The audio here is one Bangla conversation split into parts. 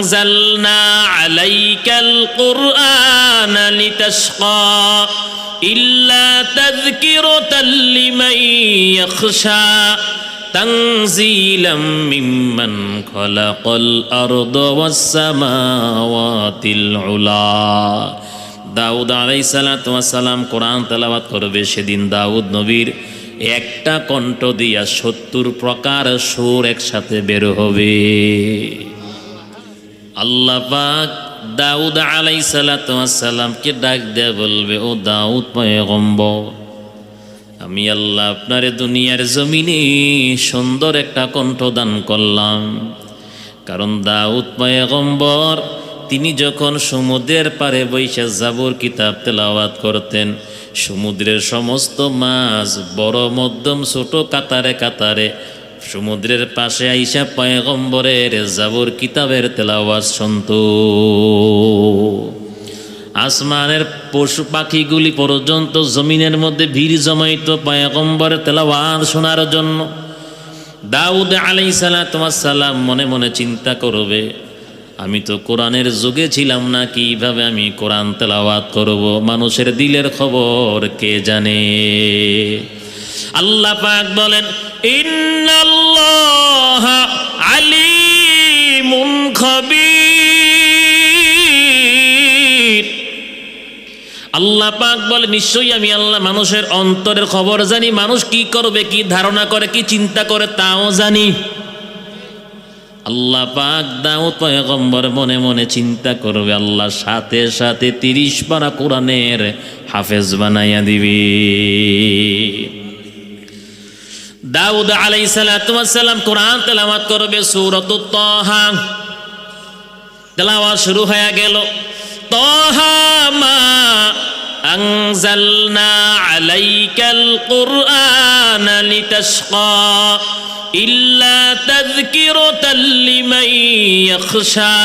আনজালনা আলাইকাল কুরআনা লিতাশকা ইল্লা তাযকিরাতাল লিমান ইয়াখশা তানজিলাম মিম্মান খালাকাল আরদা ওয়াস সামাওয়াতিল উলা। দাউদ আলাইহিস সালাতু ওয়াস সালাম কোরআন তেলাওয়াত করবে। সেদিন দাউদ নবীর একটা কণ্ঠ দিয়া ৭০ প্রকার সুর একসাথে বের হবে। আল্লাহ পাক দাউদ আলাইহিস সালাতু ওয়াস সালামকে ডাক দিয়ে বলবে, ও দাউদ পয়গম্বর, আমি আল্লাহ আপনারে দুনিয়ার জমিনে সুন্দর একটা কণ্ঠ দান করলাম। কারণ দাউদ পয়গম্বর তিনি যখন সমুদ্রের পারে বৈশা জাবুর কিতাব তেলাওয়াত করতেন, সমুদ্রের সমস্ত মাছ বড় মধ্যম ছোট কাতারে কাতারে সমুদ্রের পাশে আইসা পয়গম্বরের জাবুর কিতাবের তেলাওয়াত শুনত। আসমানের পশু পাখিগুলি পর্যন্ত জমিনের মধ্যে ভিড় জমাইত পয়গম্বরের তেলাওয়াত শোনার জন্য। দাউদ আলাইহিস সালাতু ওয়াস সালাম মনে মনে চিন্তা করবে, আমি তো কোরআনের যুগে ছিলাম না, কিভাবে আমি কোরআন তেলাওয়াত করব? মানুষের দিলের খবর কে জানে? আল্লাহ পাক বলেন, ইন্নাল্লাহা আলিমুন খাবীর। আল্লাহ পাক বলে, নিশ্চয়ই আমি আল্লাহ মানুষের অন্তরের খবর জানি, মানুষ কি করবে, কি ধারণা করে, কি চিন্তা করে তাও জানি। আল্লাহ পাক দাউদ পয়গম্বর মনে মনে চিন্তা করবে, আল্লাহ সাথে সাথে ৩০ পারা কোরআনের হাফেজ বানাইয়া দিবে। দাউদ আলাইহিস সালাতু ওয়াস সালাম কোরআন তেলাওয়াত করবে। সূরাতুত তাহা তেলাওয়াত শুরু হয়ে গেল। তাহা মা আনজালনা আলাইকাল কুরআনা লিতাশকা ইল্লা তাযকিরাতাল লিমান ইয়াখশা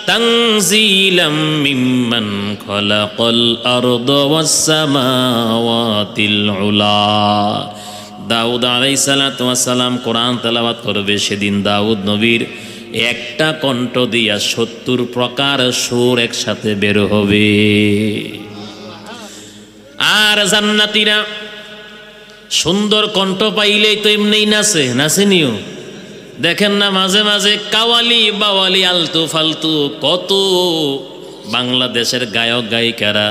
তানজিলাম মিম্মান খালাকাল আরদা ওয়াস সামাওয়াতিল উলা। দাউদ আলাইহিস সালাতু ওয়াস সালাম কোরআন তেলাওয়াত করবে। সেদিন দাউদ নবীর একটা কণ্ঠ দিয়া ৭০ প্রকার সুর একসাথে বের হবে। আর জান্নাতীরা সুন্দর কণ্ঠ পাইলেই তো এমনিই নাচে, নাচেনিও। দেখেন না মাঝে মাঝে কাওয়ালি বাওয়ালি আলতু ফালতু কত বাংলাদেশের গায়ক গায়িকারা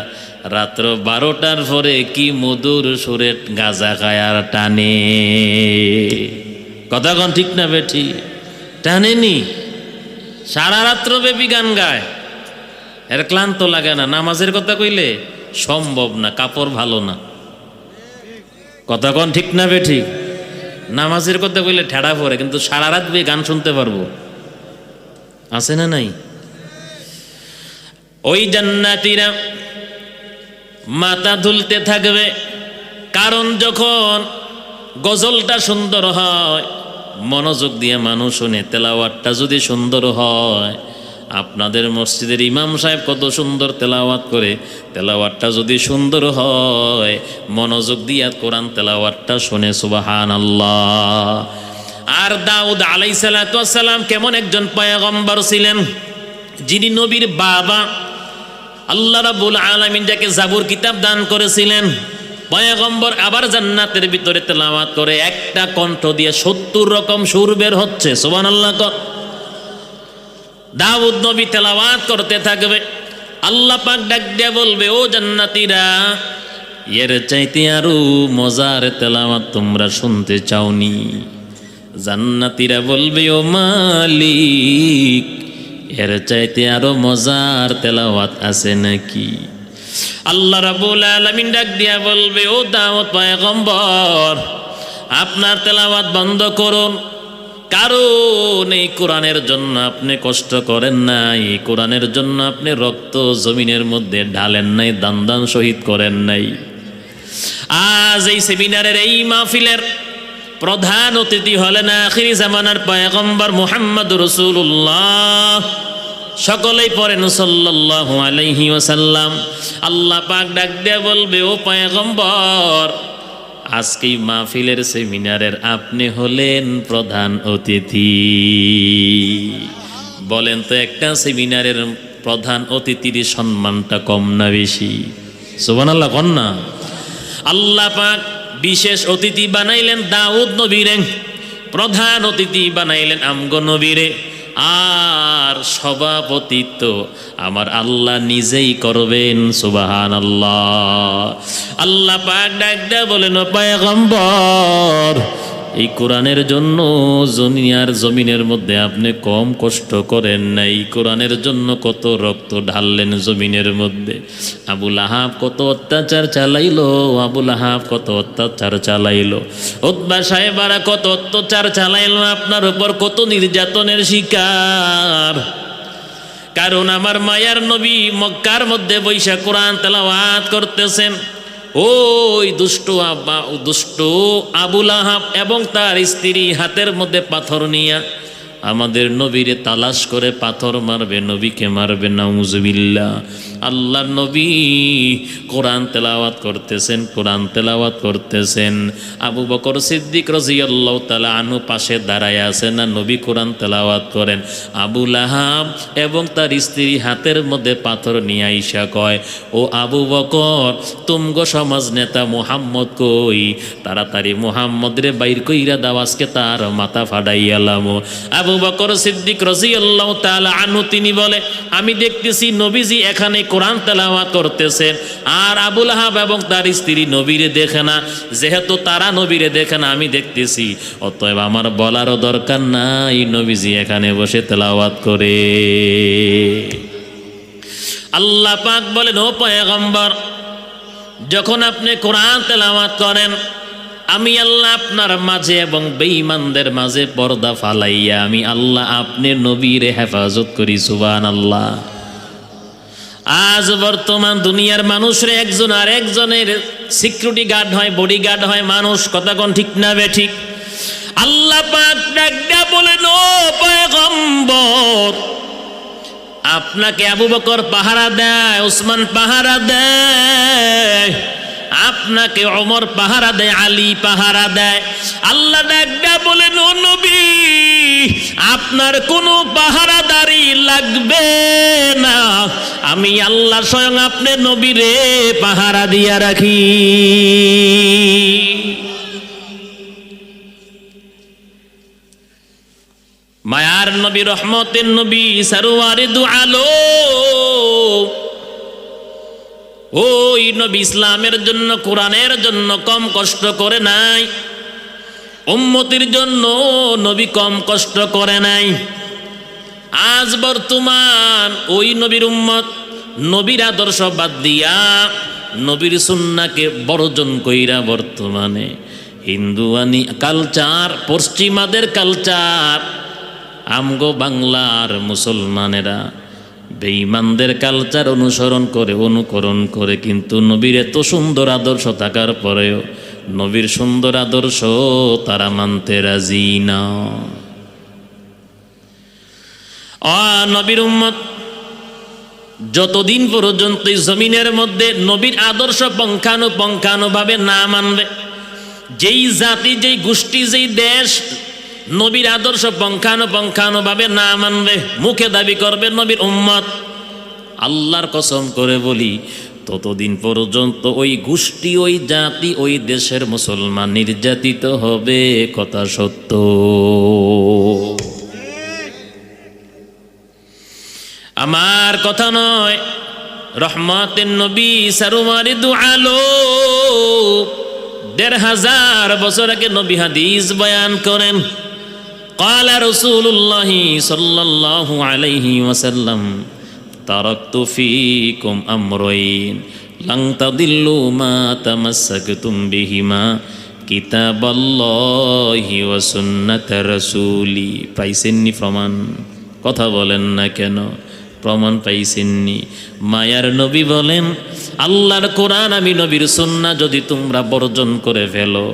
রাত্র ১২টার পরে কি মধুর সুরে গাঁজা খায় আর টানে। কথা কোন ঠিক না বেঠি? টানেনি, সারা রাত্র ব্যাপী গান গায়, এর ক্লান্ত লাগে না। নামাজের কথা কইলে সম্ভব না, কাপড় ভালো না। কথা কোন ঠিক না বেঠি? নামাজের কথা কইলে ঠেড়া পড়ে, কিন্তু সারা রাত গান শুনতে পারবো, আছে না নাই? ওই জান্নাতীরা মাথা ধুলতে থাকবে, কারণ যখন গজলটা সুন্দর হয়, মনোযোগ দিয়ে মানুষ শুনে, তেলাওয়াতটা যদি সুন্দর হয়, আপনাদের মসজিদের ইমাম সাহেব কত সুন্দর তেলাওয়াত করে, তেলাওয়াতটা যদি সুন্দর হয়, মনোযোগ দিয়ে কোরআন তেলাওয়াতটা শুনে সুবহানাল্লাহ। আর দাউদ আলাইহিস সালাতু ওয়াস সালাম কেমন একজন পয়গম্বর ছিলেন, যিনি নবীর বাবা, আল্লাহ রাব্বুল আলামিন যাকে জাবুর কিতাব দান করেছিলেন। পয়গম্বর আবার জান্নাতের ভিতরে তেলাওয়াত করে, একটা কণ্ঠ দিয়ে ৭০ রকম সুর বের হচ্ছে। সুবহানাল্লাহ। দাউদ নবী তেলাওয়াত করতে থাকবে, আল্লাহ পাক ডাক দিয়ে বলবে, ও জান্নাতীরা, এর চাইতে আরো মজার তেলাওয়াত তোমরা শুনতে চাওনি? জান্নাতীরা বলবে, ও মালিক, এর চাইতে আরো মজার তেলাওয়াত আছে নাকি? আল্লাহ রাব্বুল আলামিন ডাক দিয়া বলবে, ও দাউদ পয়গম্বর, আপনার তেলাওয়াত বন্ধ করুন, কারণ এই কোরআনের জন্য আপনি কষ্ট করেন নাই, কোরআনের জন্য আপনি রক্ত জমিনের মধ্যে ঢালেন নাই, দান দান শহীদ করেন নাই। আজ এই সেমিনারের এই মাহফিলের প্রধান অতিথি হলেন আখিরি জামানার পয়গম্বর মুহাম্মদুর রাসূলুল্লাহ। সকলেই পড়েন সাল্লাল্লাহু আলাইহি ওয়াসাল্লাম। আল্লাহ পাক ডাক দিয়ে বলবে, ও পয়গম্বর, আজকে মাহফিলের সেমিনারের আপনি হলেন প্রধান অতিথি। বলেন তো একটা সেমিনারের প্রধান অতিথির সম্মানটা কম না বেশি? সুবহানাল্লাহ কোন না? আল্লাহ পাক বিশেষ অতিথি বানাইলেন দাউদ নবীরে, প্রধান অতিথি বানাইলেন আমগো নবীরে, আর সভাপতিত্ব আমার আল্লাহ নিজেই করবেন। সুবহানাল্লাহ। আল্লাহ পাক ডাকদা বলেন, ও পয়গম্বর, এই কোরআনের জন্য দুনিয়ার জমিনের মধ্যে আপনি কম কষ্ট করেন নাই। কোরআনের জন্য কত রক্ত ঢাললেন জমিনের মধ্যে। আবু লাহাব কত অত্যাচার চালাইলো, আবু লাহাব কত অত্যাচার চালাইলো, উতবা সাহেবারা কত অত্যাচার চালাইলো, আপনার উপর কত নির্যাতনের শিকার। কারণ আমার মায়ার নবী মক্কার মধ্যে বৈশা কোরআন তেলাওয়াত করতেছেন। ওই দুষ্ট আবু লাহাব এবং তার স্ত্রী হাতের মধ্যে পাথর নিয়া আমাদের নবীরে তালাশ করে পাথর মারবে, নবীকে মারবে। নাউজুবিল্লাহ। আল্লাহর নবী কোরআন তেলাওয়াত করতেছেন, কোরআন তেলাওয়াত করতেছেন। আবু বকর সিদ্দিক রাদিয়াল্লাহু তাআলা আনহু পাশে দাঁড়ায় আছেন, না নবী কোরআন তেলাওয়াত করেন। আবু লাহাব এবং তার স্ত্রী হাতের মধ্যে পাথর নিয়ে আইসা কয়, ও আবু বকর, তুমগো সমাজ নেতা মুহাম্মদ কই? তাড়াতাড়ি মুহাম্মদ রে বাইর কইরা দাও, আজকে তার মাথা ফাড়াইয়ালাম। আবু বকর সিদ্দিক রাদিয়াল্লাহু তাআলা আনহু তিনি বলে, আমি দেখতেছি নবীজি এখানে কোরআন তেলাওয়াত করতেছেন, আর আবু লাহাব এবং তার স্ত্রী নবীরে দেখে না। যেহেতু তারা নবীরে দেখে না, আমি দেখতেছি, অতএব আমার বলারও দরকার নাই, নবীজি এখানে বসে তেলাওয়াত করে। আল্লাহ পাক বলেন, ও পয়গম্বর, যখন আপনি কোরআন তেলাওয়াত করেন, আমি আল্লাহ আপনার মাঝে এবং বেঈমানদের মাঝে পর্দা ফালাইয়া আমি আল্লাহ আপনার নবীরে হেফাজত করি। সুবহানাল্লাহ। আজ বর্তমান দুনিয়ার মানুষরে একজন আর একজনের সিকিউরিটি গার্ড হয়, বডি গার্ড হয় মানুষ। কথা কোন ঠিক না বে ঠিক? আল্লাহ পাক ডাকটা বলেন, ও পয়গম্বর, আপনাকে আবু বকর পাহারা দেয়, উসমান পাহারা দেয়, আপনাকে ওমর পাহারা দেয়, আলী পাহারা দেয়। আল্লাহ ডাকটা বলেন, ও নবী, আপনার কোনো পাহারাদারি লাগবে না, আমি আল্লাহ স্বয়ং আপনার নবীরে পাহারা দিয়া রাখি। মায়ার নবী, রহমতের নবী, সরওয়ারে দু আলম, ওই নবী ইসলামের জন্য, কোরআনের জন্য কম কষ্ট করে নাই। উম্মতির জন্য নবী কম কষ্ট করে নাই। আজ বর্তমান ওই নবীর উম্মত নবীর আদর্শ বাদ দিয়া নবীর সুন্নাহকে বর্জন কইরা বর্তমানে হিন্দুয়ানি কালচার, পশ্চিমাদের কালচার, আমগো বাংলার মুসলমানেরা বেঈমানদের কালচার অনুকরণ করে, কিন্তু নবীর এত সুন্দর আদর্শ থাকার পরেও নবীর সুন্দর আদর্শ তারা মানতে রাজি না। নবীর উম্মত যতদিন পর্যন্ত জমিনের মধ্যে নবীর আদর্শ পঙ্খানুপঙ্খানুভাবে না মানবে, যেই জাতি, যেই গোষ্ঠী, যেই দেশ নবীর আদর্শ পঙ্খানুপঙ্খানুভাবে না মানবে, মুখে দাবি করবে নবীর উম্মত, আল্লাহর কসম করে বলি, ততদিন পর্যন্ত ওই গোষ্ঠী, ওই জাতি, ওই দেশের মুসলমান নির্যাতিত হবে। কথা সত্য। আমার কথা নয়, রহমতের নবী সরওয়ারে দু আলম ১৫০০ বছর আগে নবী হাদিস বয়ান করেন। قال رسول الله صلى الله عليه وسلم تركت فيكم أمرين لن تضلوا ما تمسكتم بهما كتاب الله وسنة رسولي। পাইছেননি প্রমাণ? কথা বলেন না কেন? প্রমাণ পাইছেননি? মায়ার নবী বলেন, আল্লাহর কোরআন আমি নবীর সুন্নাহ যদি তোমরা বর্জন করে ফেলো,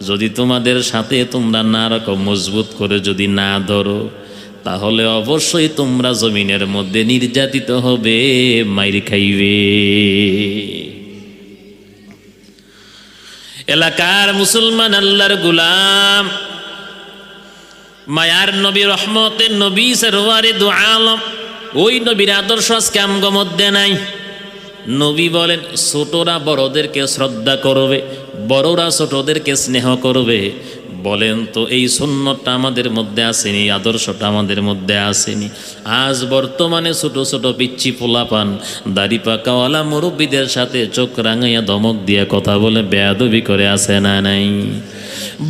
যদি তোমাদের সাথে তোমরা না রাখো, মজবুত করে যদি না ধরো, তাহলে অবশ্যই তোমরা জমিনের মধ্যে নির্যাতিত হবে, মাইর খাইবে। এলাকার মুসলমান আল্লাহর গোলাম মায়ার নবী, রহমতের নবী, সরওয়ারে দু আলম, ওই নবীর আদর্শ আজকে আমগো মধ্যে নাই। নবী বলেন ছোটরা বড়দেরকে শ্রদ্ধা করবে, বড়রা ছোটদেরকে স্নেহ করবে। বলেন তো এই সুন্নতটা আমাদের মধ্যে আসেনি? আদর্শটা আমাদের মধ্যে আসেনি? আজ বর্তমানে ছোট ছোট পিচ্ছি পোলাপান দাড়ি পাকাওয়ালা মুরব্বীদের সাথে চোখ রাঙাইয়া ধমক দিয়ে কথা বলে বেয়াদবি করে, আসে না নাই?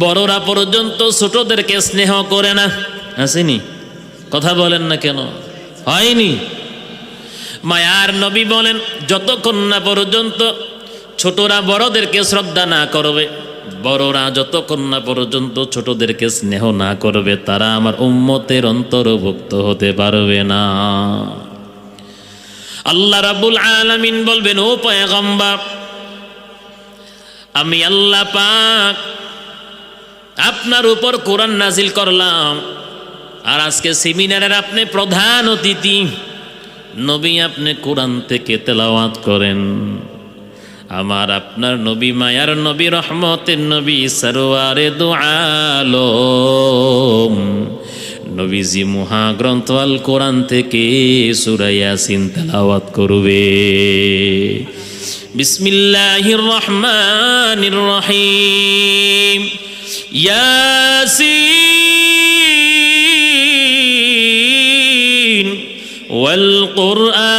বড়রা পর্যন্ত ছোটদেরকে স্নেহ করে না, আসেনি? কথা বলেন না কেন? হয়নি? মায়ার নবী বলেন যতক্ষণ না পর্যন্ত ছোটরা বড়দেরকে শ্রদ্ধা না করবে, বড়রা যতক্ষণ না পর্যন্ত ছোটদেরকে স্নেহ না করবে, তারা আমার উম্মতের অন্তর্ভুক্ত হতে পারবে না। আল্লাহ রাব্বুল আলামিন বলবেন, ও পয়গম্বর, আমি আল্লাহ পাক আপনার উপর কোরআন নাজিল করলাম, আর আজকে সেমিনারের আপনি প্রধান অতিথি। নবী, আপনি কোরআন থেকে তেলাওয়াত করেন। আমার আপনার নবী, মায়ার নবী, রহমতের নবী, সরওয়ারে দু আলম নবীজি মহাগ্রন্থ আল কোরআন থেকে সূরা ইয়াসিন তেলাওয়াত করবে। বিসমিল্লাহির রহমানির রহিম। ইয়াসিন ওয়াল কুরআনিল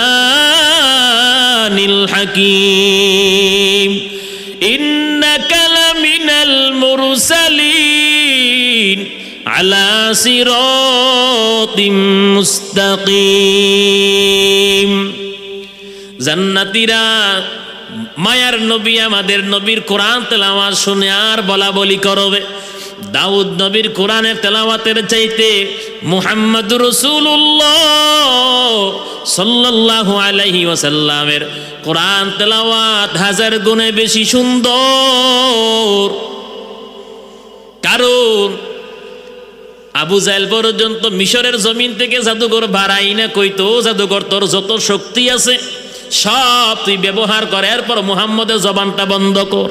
হাকীম ইন্নাকা লামিনাল মুরসালিন আলা সিরাতিম মুস্তাকিম। জান্নাতীরা মায়ার নবী, আমাদের নবীর কোরআন তেলাওয়াত শুনে আর বলা বলি করবে, দাউদ নবীর কোরআনের তেলাওয়াতের চাইতে মুহাম্মদুর রাসূলুল্লাহ সাল্লাল্লাহু আলাইহি ওয়াসাল্লামের কোরআন তেলাওয়াত হাজার গুণে বেশি সুন্দর। কারণ আবু জাহেল পর্যন্ত মিশরের জমিন থেকে জাদুঘর বাড়াই না কইতো, জাদুঘর তোর যত শক্তি আছে সব তুই ব্যবহার কর, এরপর মুহাম্মদের জবানটা বন্ধ কর।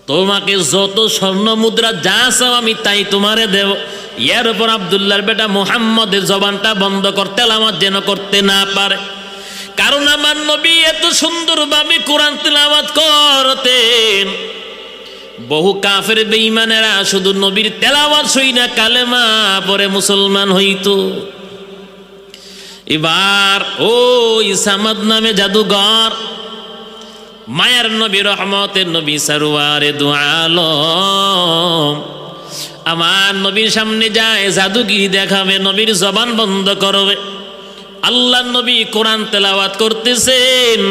তোমাকে যত স্বর্ণ মুদ্রা যা চাও আমি তাই তোমারে দেব, এর উপর আব্দুল্লাহর বেটা মুহাম্মদের জবানটা বন্ধ কর, তেলাওয়াত যেন করতে না পারে। কারণ আমার নবী এত সুন্দরভাবে কোরআন তেলাওয়াত করতেন, বহু কাফের বেঈমানেরা শুধু নবীর তেলাওয়াত শুই না কালেমা পরে মুসলমান হইতো। এবার ওই সামাদ নামে জাদুঘর মায়ার নবী, রহমতের নবী, সরওয়ারে দু আলম আমার নবীর সামনে যায়, জাদুগিরি দেখাবে, নবীর জবান বন্ধ করবে। আল্লাহ নবী কোরআন তেলাওয়াত করতেছেন,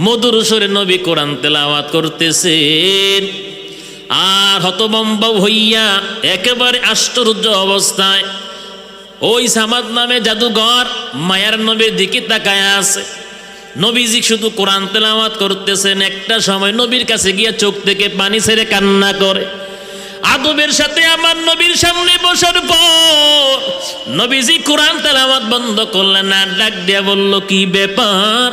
মধুর সুরে নবী কোরআন তেলাওয়াত করতেছেন, আর হতভম্ব হইয়া একেবারে আশ্চর্য অবস্থায় ওই সামাদ নামে জাদুঘর মায়ার নবীর দিকে তাকায় আছে। নবীজি শুধু কোরআন তেলাওয়াত করতেছেন, একটা সময় নবীর কাছে গিয়া চোখ থেকে পানি ছেড়ে কান্না করে। আদবের সাথে আমার নবীর সামনে বসার পর নবীজি কোরআন তেলাওয়াত বন্ধ করলেন না, ডাক দিয়া বলল, কি ব্যাপার?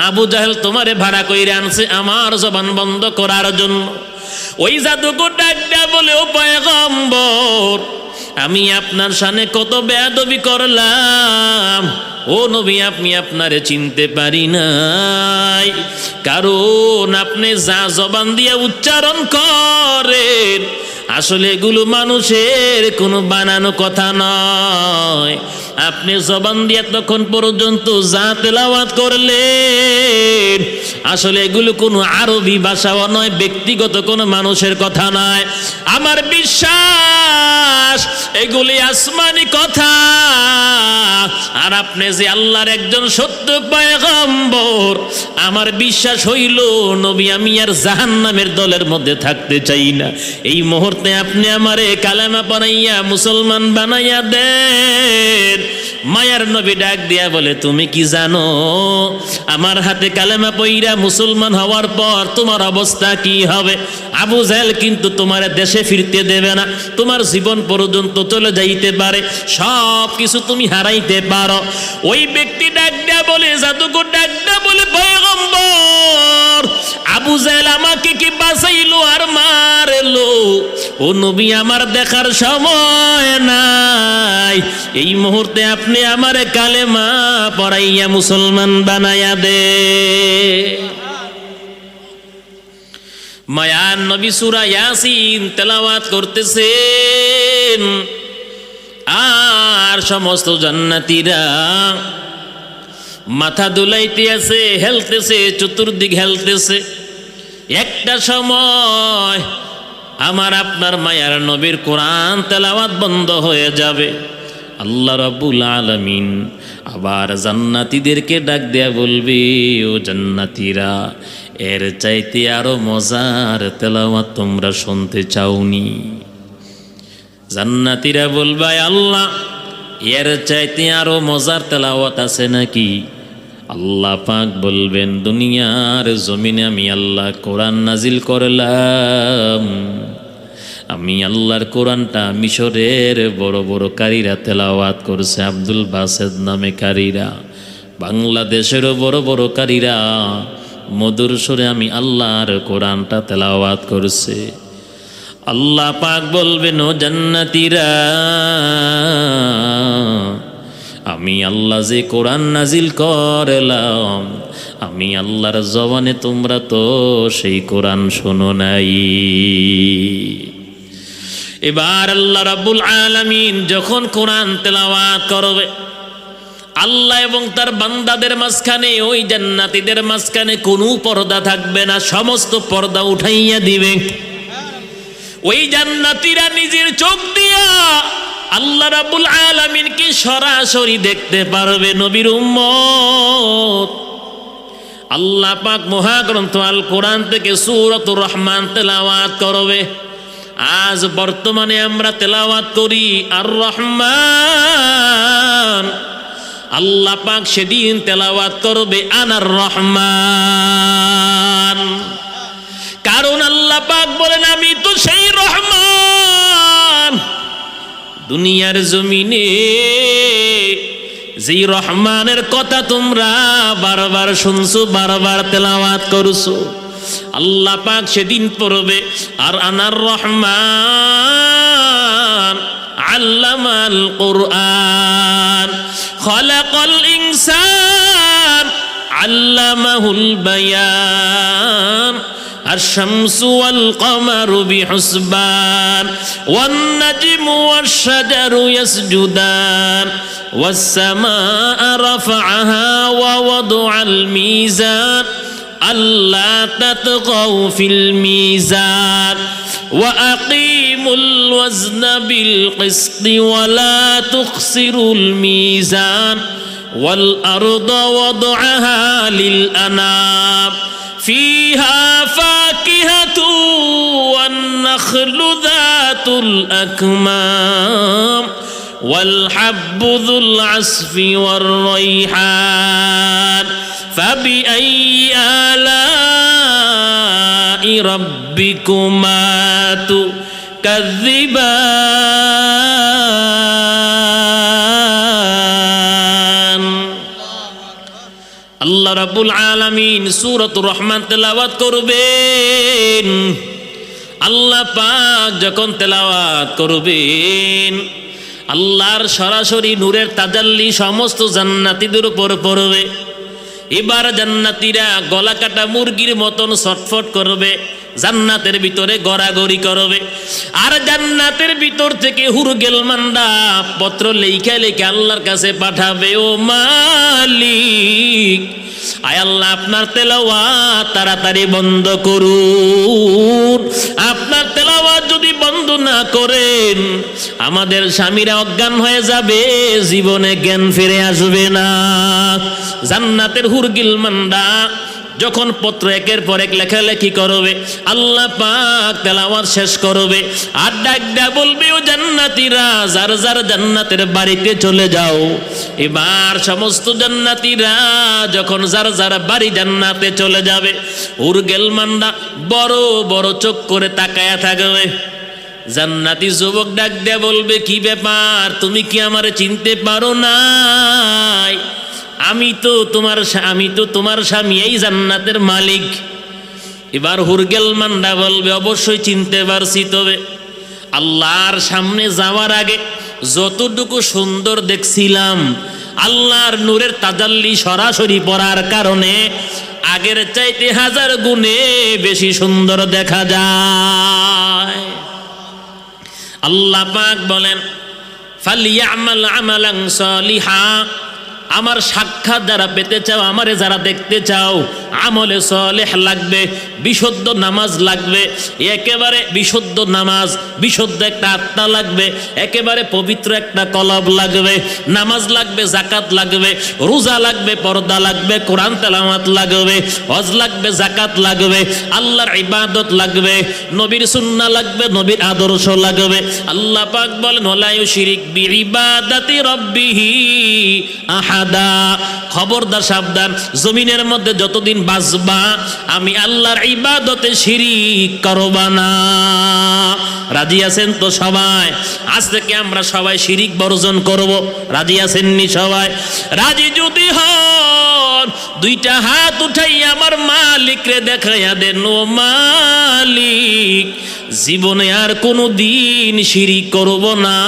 আবু জাহেল তোমারে ভাড়া কইরা আনছে আমার জবান বন্ধ করার জন্য। ওই জাদুকর ডাক দিয়া বলে, ও পয়গম্বর, আমি আপনার সামনে কত বেয়াদবি করলাম, ও নবী আপনি আপনারে চিনতে পারি নাই, কারণ আপনি যা জবান দিয়ে উচ্চারণ করেন আসলে এগুলো মানুষের কোনো বানানো কথা নয়। আপনি জবান দিয়ে তখন পর্যন্ত যা তেলাওয়াত করলেন আসলে এগুলো কোনো আরবি ভাষাও নয়, ব্যক্তিগত কোনো মানুষের কথা নয়। আমার বিশ্বাস এগুলি আসমানি কথা, আর আপনি যে আল্লাহর একজন সত্য পয়গম্বর, আমার বিশ্বাস হইল নবী আমি আর জাহান্নামের দলের মধ্যে থাকতে চাই না। এই মুহূর্তে আপনি আমারে কালেমা পড়াইয়া মুসলমান বানাইয়া দেন। মায়ার নবী ডাক দিয়া বলে, তুমি কি জানো আমার হাতে কালেমা পইরা মুসলমান হওয়ার পর তোমার অবস্থা কি হবে? আবু জাহেল কিন্তু তোমার দেশে ফিরতে দেবে না, তোমার জীবন পর্যন্ত চলে যাইতে পারে, সব কিছু তুমি হারাইতে পারো। ওই ব্যক্তি ডাক দেয়া বলে, জাদুকর ডাক দেয়া বলে, পয়গম্বর আবু জাহেল আমাকে কি বাঁচাইলো আর মারলো? ও নবী, আমার দেখার সময় নাই, এই মুহূর্তে আপনি আমারে কালেমা পড়াইয়া মুসলমান বানাইয়া দে। মায়ার নবী সূরা ইয়াসিন তেলাওয়াত করতেছেন, আর সমস্ত জান্নাতীরা মাথা দুলাইতে আছে, হেলতেছে, চতুর্দিক হেলতেছে। একটা সময় আমার আপনার মায়ার নবীর কোরআন তেলাওয়াত বন্ধ হয়ে যাবে। আল্লাহ রাব্বুল আলামিন আবার জান্নাতীদেরকে ডাক দেয়া বলবে, ও জান্নাতীরা, এর চাইতে আরো মজার তেলাওয়াত তোমরা শুনতে চাওনি? জান্নাতীরা বলবে, আল্লাহ, এর চাইতে আরো মজার তেলাওয়াত আছে নাকি? আল্লাহ পাক বলবেন, দুনিয়ার জমিনে আমি আল্লাহ কোরআন নাজিল করলাম। আমি আল্লাহর কোরআনটা মিশরের বড় বড় কারীরা তেলাওয়াত করছে, আব্দুল বাসেদ নামে কারীরা, বাংলাদেশেরও বড় বড় কারীরা মধুর সুরে আমি আল্লাহর কোরআনটা তেলাওয়াত করছে। আল্লাহ পাক বলবেন, ও জান্নাতীরা, আমি আল্লাহ যে কোরআন নাজিল করলাম, আমি আল্লাহর জবানে তোমরা তো সেই কোরআন শোনো নাই। এবার আল্লাহ রাব্বুল আলামিন যখন কোরআন তেলাওয়াত করবে, আল্লাহ এবং তার বান্দাদের মাঝখানে, ওই জান্নাতীদের মাঝখানে কোনো পর্দা থাকবে না, সমস্ত পর্দা উঠাইয়া দিবে। ওই জান্নাতীরা নিজের চোখ দিয়া আল্লাহ রাব্বুল আলামিনকে সরাসরি দেখতে পারবে। নবীর উম্মত, আল্লাহ পাক মহাগ্রন্থ আল কোরআন থেকে সূরাতুর রহমান তেলাওয়াত করবে। আজ বর্তমানে আমরা তেলাওয়াত করি আর রহমান, আল্লাহ পাক সেদিন তেলাওয়াত করবে আনার রহমান। কারণ আল্লাহ পাক বলেন, আমি তো সেই রহমান। দুনিয়ার জমিনে যেই রহমানের কথা তোমরা বারবার শুনছো, বারবার তেলাওয়াত করছো, আল্লাহ পাক সেদিন পড়বে আর আনার রহমান আল্লামাল কুরআন খালাকাল ইনসান আল্লামাহুল বায়ান الشمس والقمر بحسبان والنجم والشجر يسجدان والسماء رفعها ووضع الميزان ألا تطغوا في الميزان وأقيموا الوزن بالقسط ولا تخسروا الميزان والأرض وضعها للأنام فيها فاكهة والنخل ذات الأكمام والحب ذو العصف والريحان فبأي آلاء ربكما تكذبان আল্লাহ রাব্বুল আলামিন সূরাতুর রহমান তেলাওয়াত করবেন। আল্লাহ পাক যখন তেলাওয়াত করবেন, আল্লাহর সরাসরি নূরের তাজাল্লি সমস্ত জান্নাতীদের উপর পড়বে। এবার জান্নাতীরা গলা কাটা মুরগির মতন ছটফট করবে, জান্নাতের ভিতরে গড়াগড়ি করবে। আর জান্নাতের ভিতর থেকে হুরগেল মান্ডা পত্র লেখা লেখা আল্লাহর কাছে পাঠাবে, ও মালিক, আয় আল্লাহ, আপনার তেলাওয়াত তাড়াতাড়ি বন্ধ করুন। আপনার তেলাওয়াত যদি বন্ধ না করেন, আমাদের স্বামীরা অজ্ঞান হয়ে যাবে, জীবনে জ্ঞান ফিরে আসবে না। জান্নাতের হুরগিল মান্ডা যখন পত্র একের পর এক লেখালেখি করবে, আল্লাহ পাক তেলাওয়াত শেষ করবে আর ডাক দেয়া বলবে, ও জান্নাতীরা, যার যার জান্নাতের বাড়িতে চলে যাও। এবার সমস্ত জান্নাতীরা যখন যার যার বাড়ি জান্নাতে চলে যাবে, উরগেল মান্ডা বড় বড় চোখ করে তাকায়া থাকবে। জান্নাতি যুবক ডাক দিয়ে বলবে, কি ব্যাপার, তুমি কি আমারে চিনতে পারো নাই? আমি তো তোমার স্বামী, এই জান্নাতের মালিক। এবার হুরগেল মান্ডা বলবে, অবশ্যই চিনতে পারছি, তবে আল্লাহর সামনে যাওয়ার আগে যতটুকু সুন্দর দেখছিলাম, আল্লাহর নূরের তাজাল্লি সরাসরি পড়ার কারণে আগের চাইতে 1000 গুণে বেশি সুন্দর দেখা যায়। আল্লাহ পাক বলেন, ফালিয়ামাল আমালান সালিহা, আমার সাক্ষাৎ যারা পেতে চাও, আমারে যারা দেখতে চাও, আমলে সালেহ লাগবে, বিশুদ্ধ নামাজ লাগবে, একেবারে বিশুদ্ধ নামাজ, বিশুদ্ধ একটা আত্মা লাগবে, একেবারে পবিত্র একটা কলব লাগবে, নামাজ লাগবে, জাকাত লাগবে, রোজা লাগবে, পর্দা লাগবে, কোরআন তেলাওয়াত লাগবে, হজ লাগবে, জাকাত লাগবে, আল্লাহর ইবাদত লাগবে, নবীর সুন্নাহ লাগবে, নবীর আদর্শ লাগবে। আল্লাহ পাক বলেন, ওয়ালা ইউশরিক বিইবাদাতি রাব্বিহি আহাদা। খবরদার, সাবধান, জমিনের মধ্যে যতদিন বাঁচবা আমি আল্লাহর ইবাদতে শিরিক করবা না। রাজি আছেন তো সবাই? আজ থেকে আমরা সবাই শিরিক বর্জন করব। রাজি আছেননি সবাই? রাজি যদি হন, 2টা হাত উঠাই আমার মালিক রে দেখাইয়া দেন, ও মালিক, জীবনে আর কোনো দিন শিরিক করব না,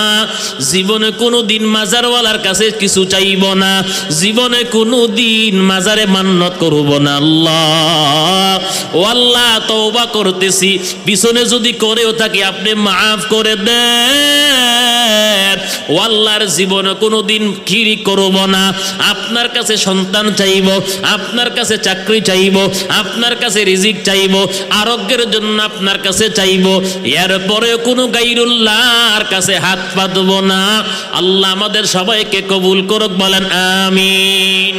জীবনে কোনো দিন মাজারওয়ালার কাছে কিছু চাইব না, জীবনে কোনো দিন মাজারে মান্নত করব না। আল্লাহ, ও আল্লাহ, তওবা করতেছি, পিছনে যদি করেও থাকি আপনি মাফ করে দেন। ও আল্লাহর, জীবনে কোনো দিন শিরিক করব না, আপনার কাছে সন্তান চাইব, আপনার কাছে চাকরি চাইব, আপনার কাছে রিজিক চাইব, আরোগ্যের জন্য আপনার কাছে চাইব, এরপরে কোনো গায়রুল্লাহর কাছে হাত পাতব না। আল্লাহ আমাদের সবাইকে কবুল করুক, বলেন আমিন।